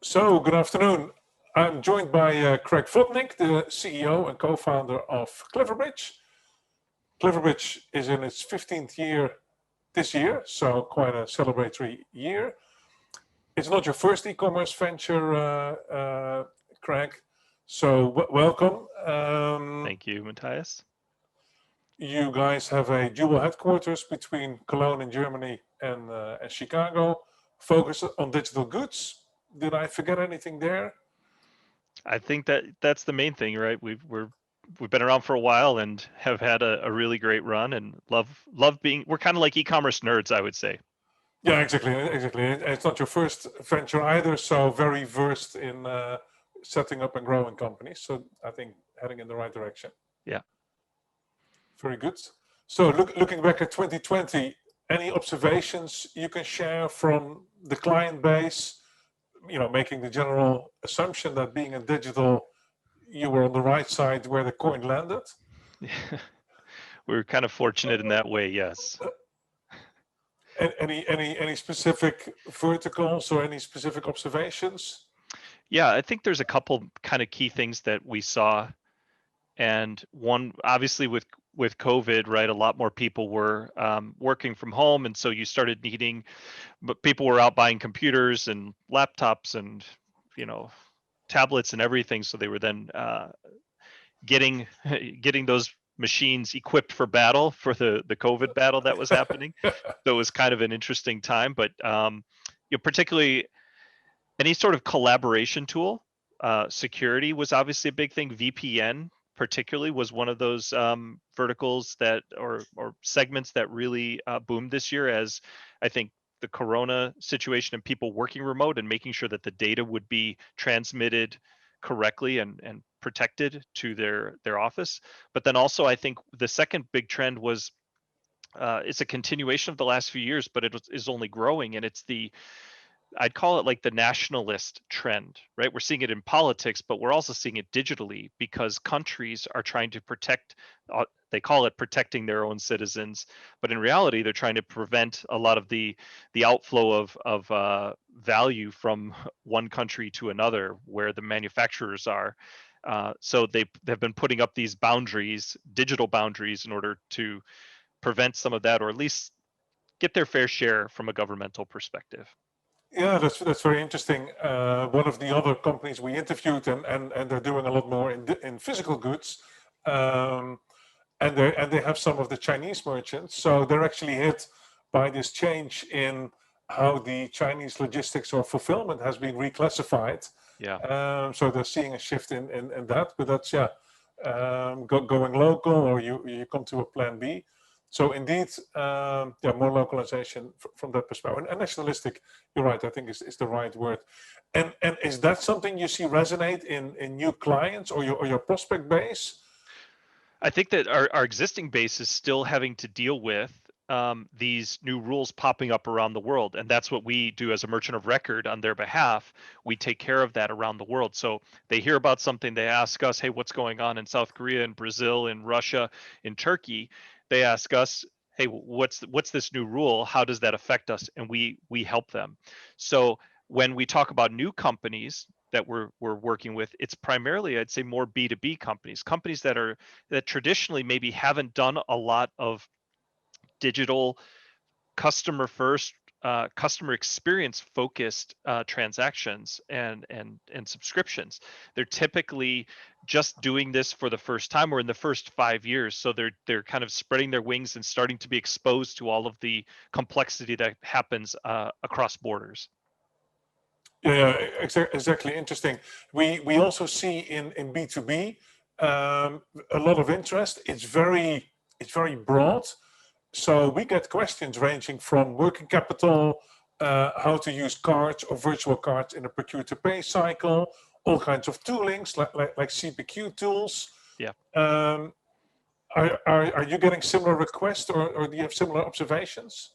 So, good afternoon. I'm joined by Craig Vodnik, the CEO and co-founder of cleverbridge. Cleverbridge is in its 15th year this year, so quite a celebratory year. It's not your first e-commerce venture, Craig, so welcome. Thank you, Matthijs. You guys have a dual headquarters between Cologne in Germany and Chicago, focused on digital goods. Did I forget anything there? I think that's the main thing, right? We've been around for a while and have had a really great run and love being. We're kind of like e-commerce nerds, I would say. Yeah, exactly. It's not your first venture either, so very versed in setting up and growing companies. So I think heading in the right direction. Yeah. Very good. So looking back at 2020, any observations you can share from the client base? You know, making the general assumption that being a digital, you were on the right side where the coin landed. We're kind of fortunate in that way, yes. Any specific verticals or any specific observations? Yeah, I think there's a couple kind of key things that we saw, and one obviously with COVID, right? A lot more people were working from home, and so you started needing, but people were out buying computers and laptops and tablets and everything. So they were then getting those machines equipped for battle, for the COVID battle that was happening. So it was kind of an interesting time, but particularly any sort of collaboration tool, security was obviously a big thing. VPN particularly was one of those verticals that or segments that really boomed this year, as I think the corona situation and people working remote and making sure that the data would be transmitted correctly and protected to their office. But then also I think the second big trend was it's a continuation of the last few years, but it is only growing, and it's I'd call it like the nationalist trend, right? We're seeing it in politics, but we're also seeing it digitally because countries are trying to protect, they call it protecting their own citizens, but in reality, they're trying to prevent a lot of the outflow of value from one country to another where the manufacturers are. So they've been putting up these boundaries, digital boundaries, in order to prevent some of that, or at least get their fair share from a governmental perspective. Yeah, that's very interesting. One of the other companies we interviewed, and they're doing a lot more in physical goods, and they have some of the Chinese merchants. So they're actually hit by this change in how the Chinese logistics or fulfillment has been reclassified. Yeah. So they're seeing a shift in that, but that's going local, or you come to a plan B. So indeed, more localization from that perspective. And nationalistic, you're right, I think is the right word. And is that something you see resonate in new clients or your prospect base? I think that our existing base is still having to deal with these new rules popping up around the world. And that's what we do as a merchant of record on their behalf. We take care of that around the world. So they hear about something, they ask us, hey, what's going on in South Korea, in Brazil, in Russia, in Turkey? They ask us, hey, what's this new rule? How does that affect us? And we help them. So when we talk about new companies that we're working with, it's primarily, I'd say, more B2B companies that traditionally maybe haven't done a lot of digital customer first, customer experience focused transactions and subscriptions. They're typically just doing this for the first time or in the first 5 years. So they're kind of spreading their wings and starting to be exposed to all of the complexity that happens across borders. Yeah, exactly. Interesting. We also see in B2B a lot of interest. It's very broad. So we get questions ranging from working capital, how to use cards or virtual cards in a procure-to-pay cycle, all kinds of toolings like CPQ tools. Yeah. Are you getting similar requests, or do you have similar observations?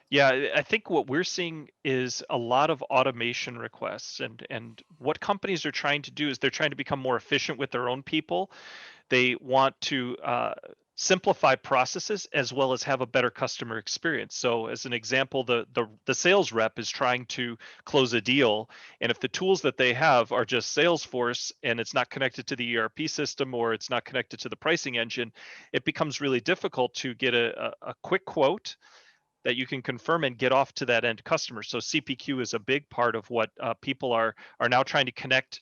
Yeah, I think what we're seeing is a lot of automation requests, and what companies are trying to do is they're trying to become more efficient with their own people. They want to simplify processes as well as have a better customer experience. So as an example, the sales rep is trying to close a deal, and if the tools that they have are just Salesforce and it's not connected to the ERP system or it's not connected to the pricing engine, it becomes really difficult to get a quick quote that you can confirm and get off to that end customer. So CPQ is a big part of what people are now trying to connect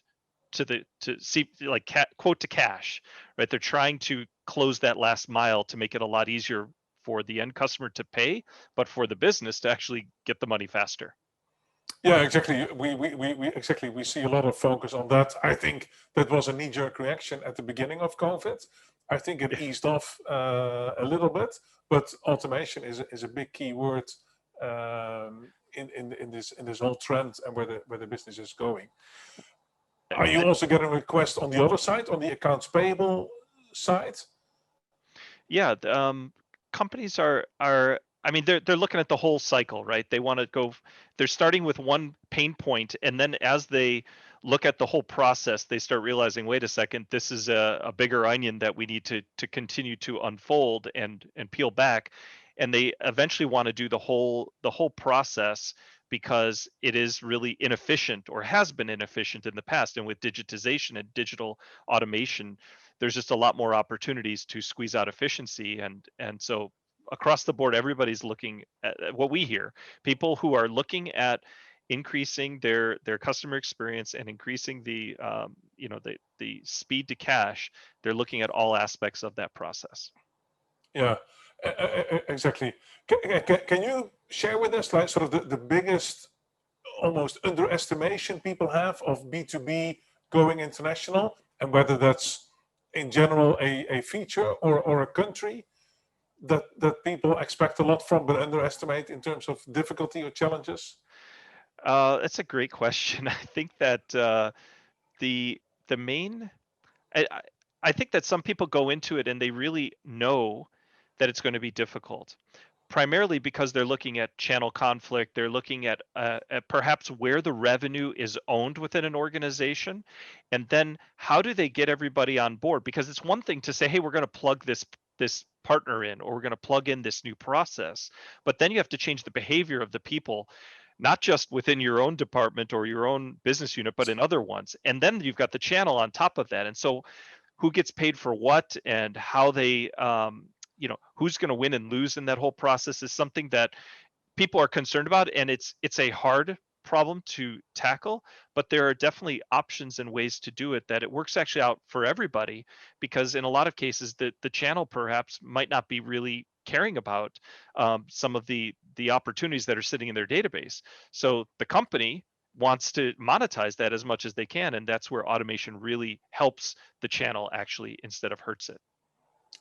to see, like, quote to cash, right? They're trying to close that last mile to make it a lot easier for the end customer to pay, but for the business to actually get the money faster. Yeah, exactly. We see a lot of focus on that. I think that was a knee-jerk reaction at the beginning of COVID. I think it eased off a little bit, but automation is a big key word in this whole trend and where the business is going. Are you also getting requests on the other side, on the accounts payable side? Yeah, companies are. I mean, they're looking at the whole cycle, right? They want to go. They're starting with one pain point, and then as they look at the whole process, they start realizing, wait a second, this is a bigger onion that we need to continue to unfold and peel back, and they eventually want to do the whole process because it is really inefficient or has been inefficient in the past. And with digitization and digital automation, there's just a lot more opportunities to squeeze out efficiency, and so across the board everybody's looking at what we hear, people who are looking at increasing their customer experience and increasing the speed to cash. They're looking at all aspects of that process. Yeah, exactly. Can you share with us, like, sort of the biggest almost underestimation people have of B2B going international, and whether that's in general a feature or a country that people expect a lot from but underestimate in terms of difficulty or challenges? That's a great question. I think that the the main I, I I think that some people go into it and they really know that it's going to be difficult, primarily because they're looking at channel conflict. They're looking at perhaps where the revenue is owned within an organization, and then how do they get everybody on board? Because it's one thing to say, hey, we're going to plug this partner in, or we're going to plug in this new process, but then you have to change the behavior of the people, not just within your own department or your own business unit, but in other ones. And then you've got the channel on top of that. And so who gets paid for what and how they who's going to win and lose in that whole process is something that people are concerned about, and it's a hard problem to tackle, but there are definitely options and ways to do it that it works actually out for everybody, because in a lot of cases the channel perhaps might not be really caring about some of the opportunities that are sitting in their database. So the company wants to monetize that as much as they can, and that's where automation really helps the channel actually instead of hurts it.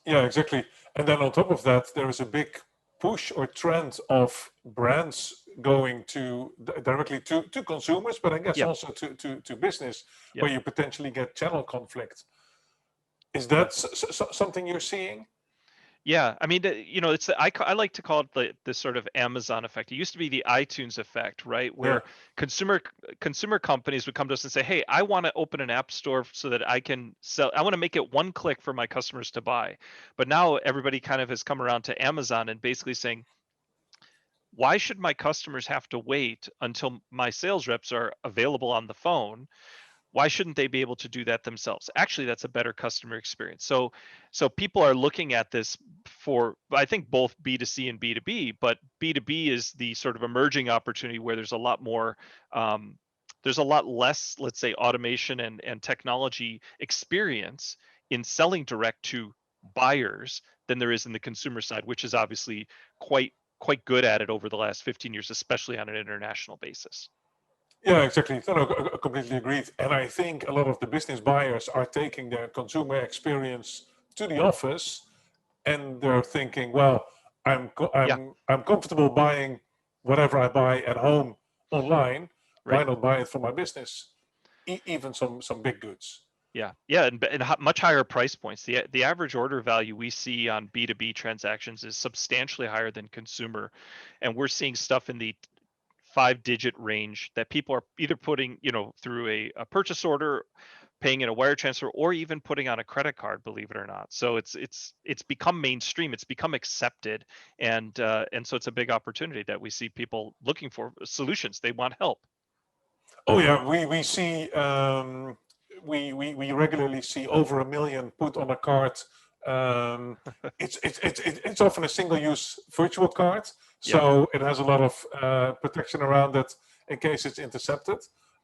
Yeah, exactly. And then on top of that, there is a big push or trend of brands going to directly to consumers, but I guess Yep. also to business, Yep. where you potentially get channel conflict. Is that something you're seeing? Yeah, I mean, it's I like to call it the sort of Amazon effect. It used to be the iTunes effect, right? Yeah, Where consumer companies would come to us and say, "Hey, I want to open an app store so that I can sell. I want to make it one click for my customers to buy." But now everybody kind of has come around to Amazon and basically saying, "Why should my customers have to wait until my sales reps are available on the phone? Why shouldn't they be able to do that themselves?" Actually, that's a better customer experience. So people are looking at this for, I think, both B2C and B2B, but B2B is the sort of emerging opportunity where um, there's a lot less, let's say, automation and technology experience in selling direct to buyers than there is in the consumer side, which is obviously quite good at it over the last 15 years, especially on an international basis. yeah, exactly. No, no, completely agreed. And I think a lot of the business buyers are taking their consumer experience to the office, and they're thinking, well, Yeah, I'm comfortable buying whatever I buy at home online. right. Why not buy it for my business? Even some big goods. Yeah, and much higher price points. The average order value we see on B2B transactions is substantially higher than consumer, and we're seeing stuff in the 5-digit range that people are either putting, through a purchase order paying in a wire transfer, or even putting on a credit card, believe it or not. So it's become mainstream, it's become accepted, and so it's a big opportunity that we see people looking for solutions. They want help. Oh yeah, we see we regularly see over 1 million put on a card. Um, it's often a single-use virtual card, Yeah. so it has a lot of protection around it in case it's intercepted.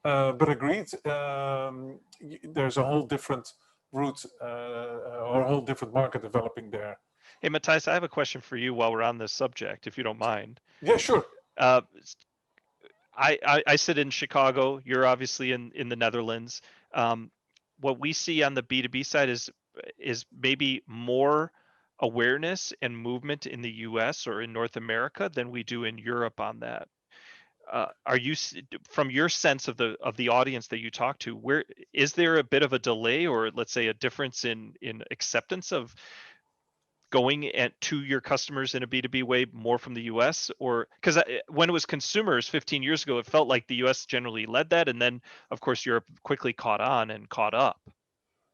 But agreed, there's a whole different route or a whole different market developing there. Hey, Matthijs, I have a question for you while we're on this subject, if you don't mind. Yeah, sure. Uh, I sit in Chicago. You're obviously in the Netherlands. What we see on the B2B side is maybe more awareness and movement in the US or in North America than we do in Europe on that. Are you, from your sense of the audience that you talk to, where is there a bit of a delay, or let's say a difference in acceptance of going to your customers in a B2B way more from the US? Or because when it was consumers 15 years ago, it felt like the US generally led that, and then of course Europe quickly caught on and caught up.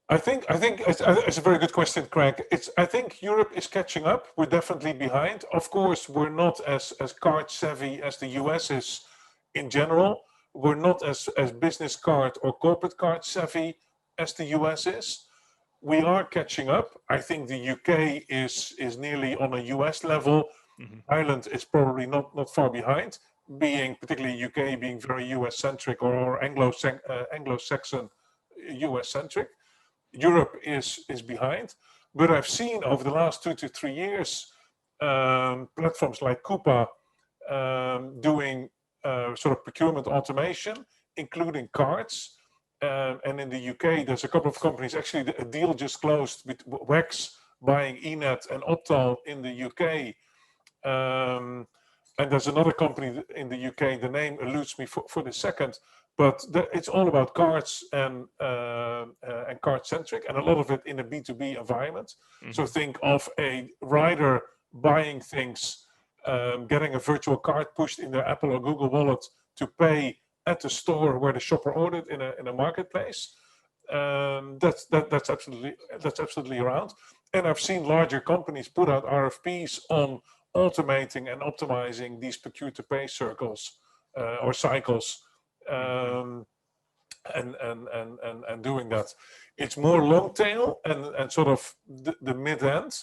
I think it's a very good question, Craig. I think Europe is catching up. We're definitely behind. Of course, we're not as card savvy as the US is in general. We're not as business card or corporate card savvy as the US is. We are catching up. I think the UK is nearly on a US level. Mm-hmm. Ireland is probably not far behind, being particularly UK being very US centric or Anglo-Saxon US centric. Europe is behind, but I've seen over the last 2 to 3 years platforms like Coupa doing sort of procurement automation, including cards. And in the UK, there's a couple of companies. Actually, a deal just closed with Wax buying Enet and Optal in the UK. And there's another company in the UK. The name eludes me for the second, but it's all about cards and card centric, and a lot of it in a B2B environment. Mm-hmm. So think of a rider buying things, getting a virtual card pushed in their Apple or Google wallet to pay at the store where the shopper ordered in a marketplace. That's absolutely around. And I've seen larger companies put out RFPs on automating and optimizing these procure-to-pay circles or cycles, and doing that. It's more long tail and sort of the mid end.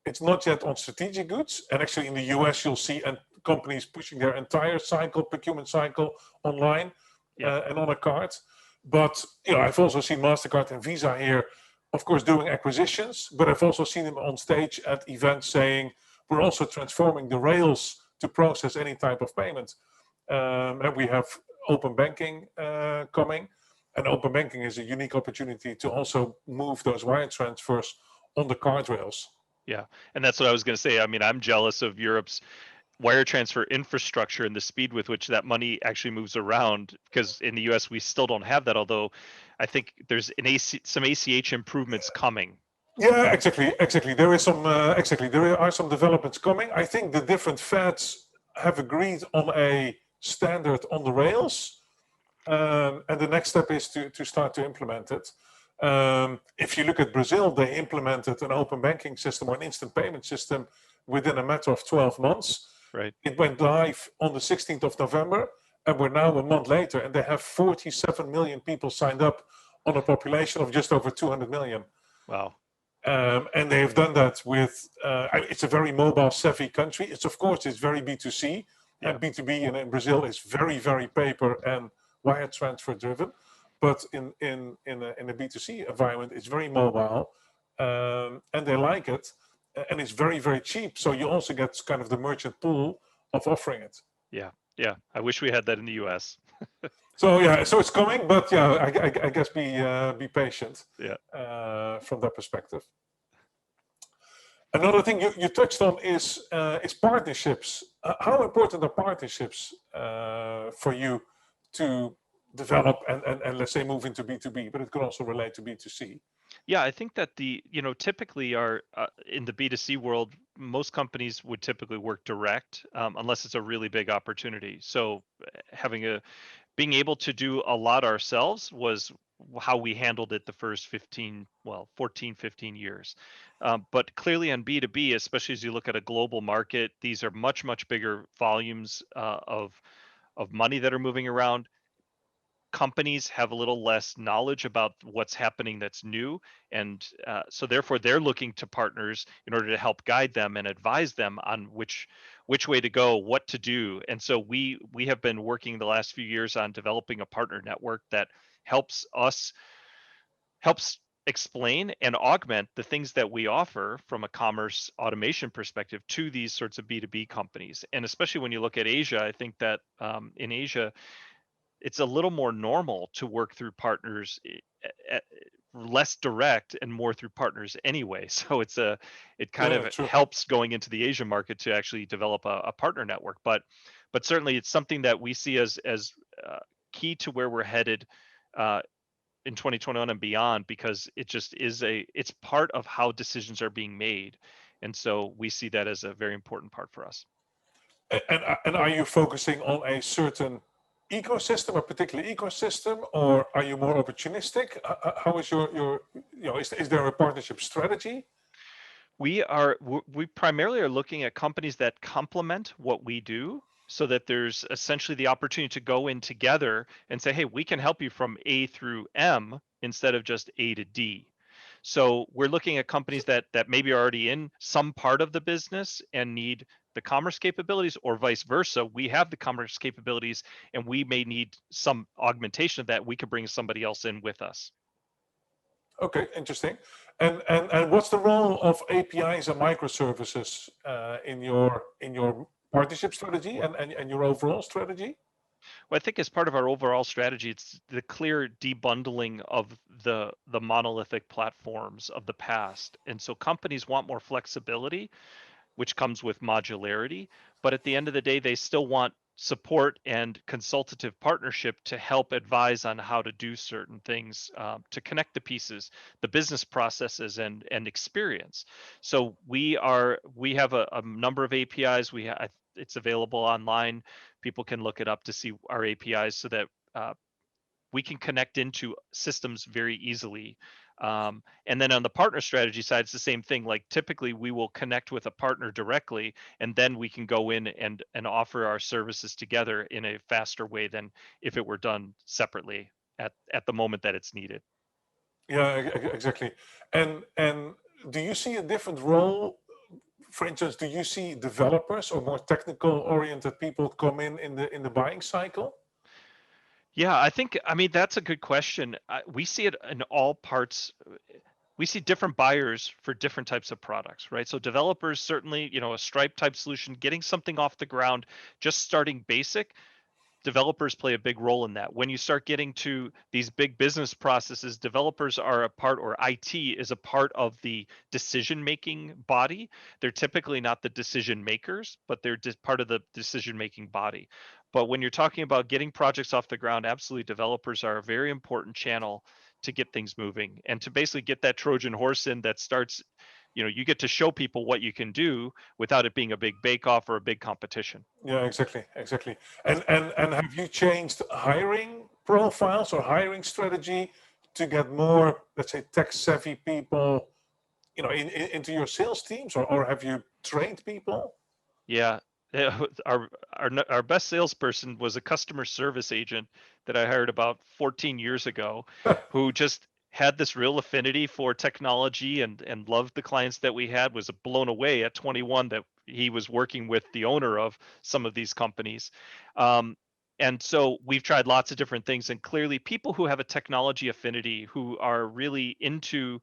It's not yet on strategic goods. And actually, in the US, you'll see companies pushing their entire procurement cycle online and on a card. But I've also seen MasterCard and Visa here, of course, doing acquisitions. But I've also seen them on stage at events saying, we're also transforming the rails to process any type of payment. And we have open banking coming. And open banking is a unique opportunity to also move those wire transfers on the card rails. Yeah, and that's what I was going to say. I mean, I'm jealous of Europe's wire transfer infrastructure and the speed with which that money actually moves around, because in the US we still don't have that, although I think there's some ACH improvements coming. Yeah, exactly. There is some there are some developments coming. I think the different feds have agreed on a standard on the rails, and the next step is to start to implement it. If you look at Brazil, they implemented an open banking system or an instant payment system within a matter of 12 months. Right. It went live on the 16th of November, and we're now a month later, and they have 47 million people signed up on a population of just over 200 million. Wow. And they've done that with, it's a very mobile savvy country. It's very B2C, and B2B in Brazil is very, very paper and wire transfer driven. But in a B2C environment, it's very mobile, and they like it, and it's very, very cheap. So you also get kind of the merchant pool of offering it. Yeah. I wish we had that in the US. So it's coming, but I guess be patient. Yeah. From that perspective. Another thing you touched on is partnerships. How important are partnerships for you to develop and let's say move into B2B, but it could also relate to B2C? Yeah, I think that typically are in the B2C world, most companies would typically work direct unless it's a really big opportunity. So being able to do a lot ourselves was how we handled it the first 14, 15 years. But clearly on B2B, especially as you look at a global market, these are much, much bigger volumes of money that are moving around. Companies have a little less knowledge about what's happening that's new, and so therefore they're looking to partners in order to help guide them and advise them on which way to go, what to do. And so we have been working the last few years on developing a partner network that helps us helps explain and augment the things that we offer from a commerce automation perspective to these sorts of B2B companies. And especially when you look at Asia, I think that in Asia it's a little more normal to work through partners, less direct and more through partners anyway. So it kind Yeah, of true. helps going into the Asian market to actually develop a partner network. But certainly it's something that we see as key to where we're headed uh, in 2021 and beyond, because it just is it's part of how decisions are being made. And so we see that as a very important part for us. And are you focusing on a certain ecosystem, a particular ecosystem, or are you more opportunistic? How is your is there a partnership strategy? We primarily are looking at companies that complement what we do, so that there's essentially the opportunity to go in together and say, hey, we can help you from A through M instead of just A to D. So we're looking at companies that maybe are already in some part of the business and need the commerce capabilities, or vice versa. We have the commerce capabilities and we may need some augmentation of that. We could bring somebody else in with us. Okay, interesting. And what's the role of APIs and microservices in your partnership strategy and your overall strategy? Well, I think as part of our overall strategy, it's the clear debundling of the monolithic platforms of the past. And so companies want more flexibility, which comes with modularity. But at the end of the day, they still want support and consultative partnership to help advise on how to do certain things, to connect the pieces, the business processes and experience. So we have a number of APIs. It's available online. People can look it up to see our APIs, so that we can connect into systems very easily. And then on the partner strategy side, it's the same thing. Like typically we will connect with a partner directly, and then we can go in and offer our services together in a faster way than if it were done separately at the moment that it's needed. Yeah, exactly. And do you see a different role? For instance, do you see developers or more technical oriented people come in the buying cycle? Yeah, I mean, that's a good question. We see it in all parts. We see different buyers for different types of products, right? So developers, certainly, a Stripe type solution, getting something off the ground, just starting basic, developers play a big role in that. When you start getting to these big business processes, developers are a part, or IT is a part of the decision making body. They're typically not the decision makers, but they're just part of the decision making body. But when you're talking about getting projects off the ground, absolutely, developers are a very important channel to get things moving and to basically get that Trojan horse in that starts, you get to show people what you can do without it being a big bake off or a big competition. Yeah, exactly. And have you changed hiring profiles or hiring strategy to get more, let's say, tech savvy people, into your sales teams, or have you trained people? Yeah. Yeah, our best salesperson was a customer service agent that I hired about 14 years ago, who just had this real affinity for technology and loved the clients that we had. Was blown away at 21 that he was working with the owner of some of these companies. Um, and so we've tried lots of different things, and clearly people who have a technology affinity, who are really into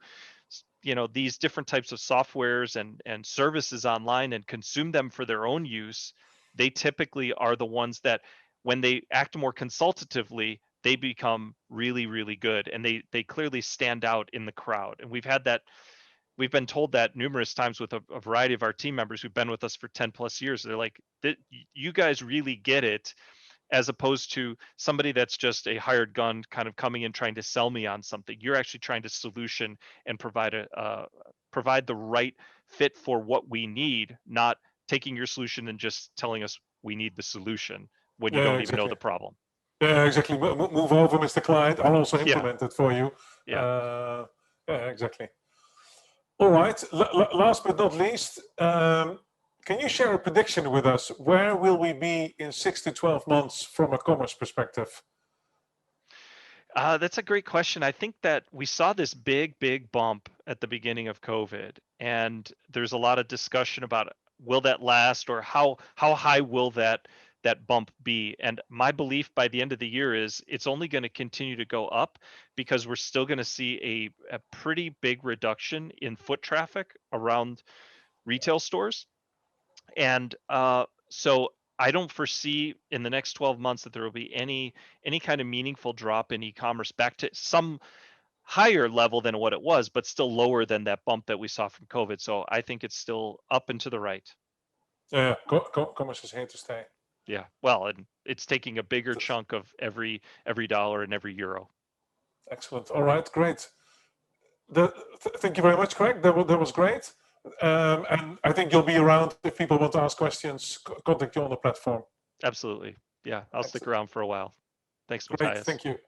these different types of softwares and services online and consume them for their own use, they typically are the ones that, when they act more consultatively, they become really, really good, and they clearly stand out in the crowd. And we've been told that numerous times with a variety of our team members who've been with us for 10 plus years. They're like, you guys really get it, as opposed to somebody that's just a hired gun kind of coming in trying to sell me on something. You're actually trying to solution and provide the right fit for what we need, not taking your solution and just telling us we need the solution when you Yeah, don't even know exactly. the problem. Yeah, exactly. Move over, Mr. Client. I'll also Yeah, implement it for you. yeah. Yeah, exactly. All right. Last but not least, can you share a prediction with us? Where will we be in 6 to 12 months from a commerce perspective? That's a great question. I think that we saw this big bump at the beginning of COVID, and there's a lot of discussion about will that last or how high will that bump be? And my belief by the end of the year is it's only going to continue to go up because we're still going to see a pretty big reduction in foot traffic around retail stores. And so I don't foresee in the next 12 months that there will be any kind of meaningful drop in e-commerce back to some higher level than what it was, but still lower than that bump that we saw from COVID. So I think it's still up and to the right. Yeah, commerce is here to stay. Yeah. Well, and it's taking a bigger chunk of every dollar and every euro. Excellent. All right, great. Thank you very much, Craig. That was great. And I think you'll be around if people want to ask questions, contact you on the platform. Absolutely. Yeah. I'll stick Excellent. around for a while. Thanks, Great. Matthijs. Thank you.